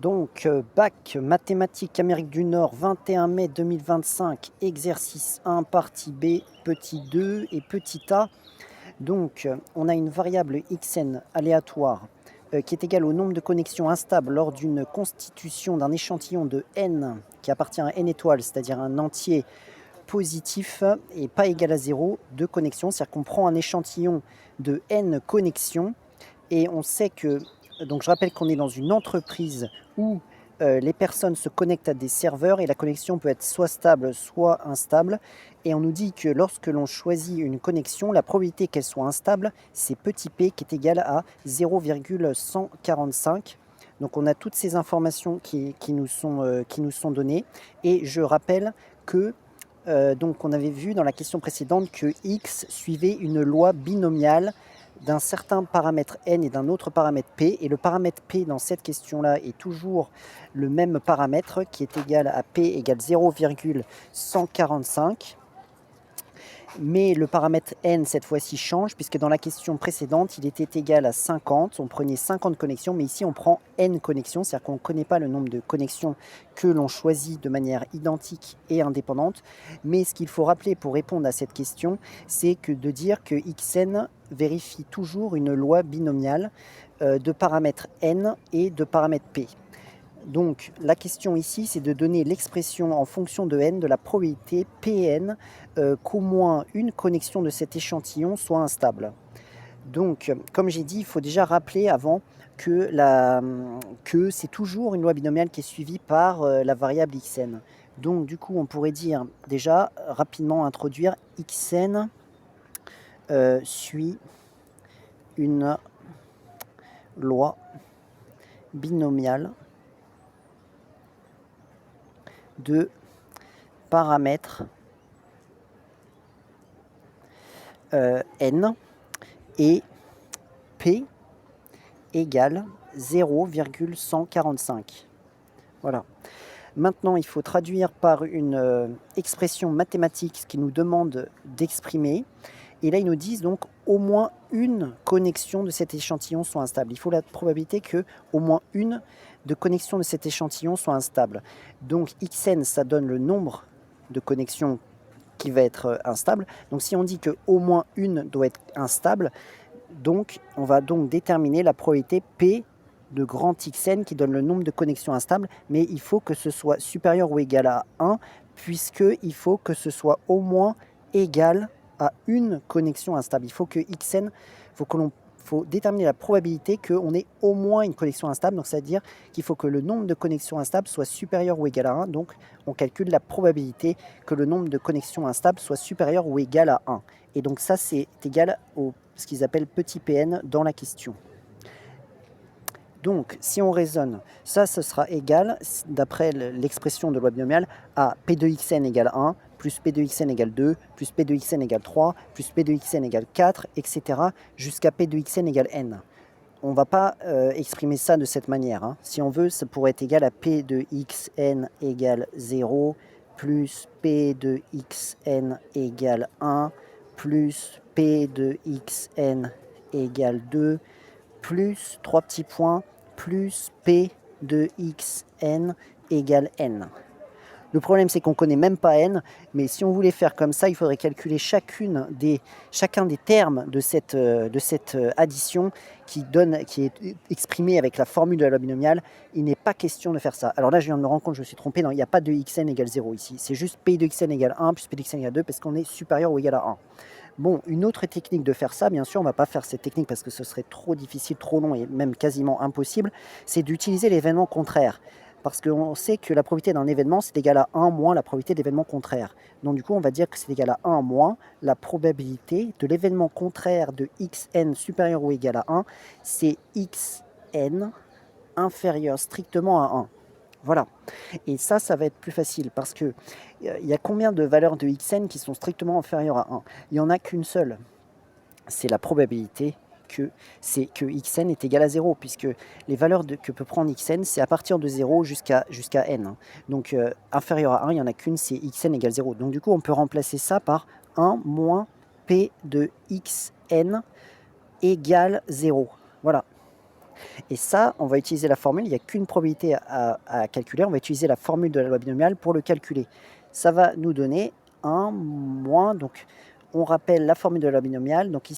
Donc, bac mathématiques Amérique du Nord, 21 mai 2025, exercice 1, partie B, petit 2 et petit a. Donc, on a une variable xn aléatoire qui est égale au nombre de connexions instables lors d'une constitution d'un échantillon de n qui appartient à n étoiles, c'est-à-dire un entier positif et pas égal à 0 de connexions. C'est-à-dire qu'on prend un échantillon de n connexions et on sait que, donc je rappelle qu'on est dans une entreprise où les personnes se connectent à des serveurs et la connexion peut être soit stable, soit instable. Et on nous dit que lorsque l'on choisit une connexion, la probabilité qu'elle soit instable, c'est petit p qui est égal à 0,145. Donc on a toutes ces informations qui nous sont données. Et je rappelle que donc on avait vu dans la question précédente que x suivait une loi binomiale d'un certain paramètre n et d'un autre paramètre p, et le paramètre p dans cette question-là est toujours le même paramètre qui est égal à p égale 0,145. Mais le paramètre n cette fois-ci change, puisque dans la question précédente, il était égal à 50. On prenait 50 connexions, mais ici on prend n connexions, c'est-à-dire qu'on ne connaît pas le nombre de connexions que l'on choisit de manière identique et indépendante. Mais ce qu'il faut rappeler pour répondre à cette question, c'est que de dire que xn vérifie toujours une loi binomiale de paramètres n et de paramètres p. Donc la question ici, c'est de donner l'expression en fonction de n de la probabilité Pn qu'au moins une connexion de cet échantillon soit instable. Donc, comme j'ai dit, il faut déjà rappeler avant que, c'est toujours une loi binomiale qui est suivie par la variable xn. Donc du coup, on pourrait dire déjà, rapidement introduire xn suit une loi binomiale de paramètres n et p égale 0,145. Voilà. Maintenant, il faut traduire par une expression mathématique ce qu'ils nous demandent d'exprimer. Et là, ils nous disent donc au moins une connexion de cet échantillon soit instable. Il faut la probabilité que au moins une de connexion de cet échantillon soit instable. Donc xn, ça donne le nombre de connexions qui va être instable. Donc si on dit que au moins une doit être instable, donc on va donc déterminer la probabilité P de grand xn qui donne le nombre de connexions instables, mais il faut que ce soit supérieur ou égal à 1, puisqu'il faut que ce soit au moins égal à une connexion instable. Il faut que xn, faut déterminer la probabilité qu'on ait au moins une connexion instable, donc c'est-à-dire qu'il faut que le nombre de connexions instables soit supérieur ou égal à 1, donc on calcule la probabilité que le nombre de connexions instables soit supérieur ou égal à 1. Et donc ça, c'est égal au ce qu'ils appellent petit pn dans la question. Donc, si on raisonne, ça, ce sera égal, d'après l'expression de loi binomiale, à P de xn égale 1, plus P de xn égale 2, plus P de xn égale 3, plus P de xn égale 4, etc., jusqu'à P de xn égale n. On ne va pas exprimer ça de cette manière. Hein. Si on veut, ça pourrait être égal à P de xn égale 0, plus P de xn égale 1, plus P de xn égale 2, plus 3 petits points, plus P de xn égale n. Le problème, c'est qu'on ne connaît même pas n, mais si on voulait faire comme ça, il faudrait calculer chacun des termes de cette addition qui est exprimée avec la formule de la loi binomiale. Il n'est pas question de faire ça. Alors là, je viens de me rendre compte, je me suis trompé. Non, il n'y a pas de xn égale 0 ici. C'est juste P de xn égale 1 plus P de xn égale 2 parce qu'on est supérieur ou égal à 1. Bon, une autre technique de faire ça, bien sûr, on ne va pas faire cette technique parce que ce serait trop difficile, trop long et même quasiment impossible, c'est d'utiliser l'événement contraire. Parce qu'on sait que la probabilité d'un événement, c'est égal à 1 moins la probabilité d'événement contraire. Donc du coup, on va dire que c'est égal à 1 moins la probabilité de l'événement contraire de xn supérieur ou égal à 1, c'est xn inférieur strictement à 1. Voilà. Et ça va être plus facile parce que il y a combien de valeurs de xn qui sont strictement inférieures à 1? Il n'y en a qu'une seule. C'est la probabilité que xn est égal à 0, puisque les valeurs que peut prendre xn, c'est à partir de 0 jusqu'à n. Donc inférieur à 1, il n'y en a qu'une, c'est xn égale 0. Donc du coup, on peut remplacer ça par 1 moins p de xn égale 0. Voilà. Et ça, on va utiliser la formule, il n'y a qu'une probabilité à calculer, on va utiliser la formule de la loi binomiale pour le calculer. Ça va nous donner 1 moins, donc on rappelle la formule de la loi binomiale, donc ici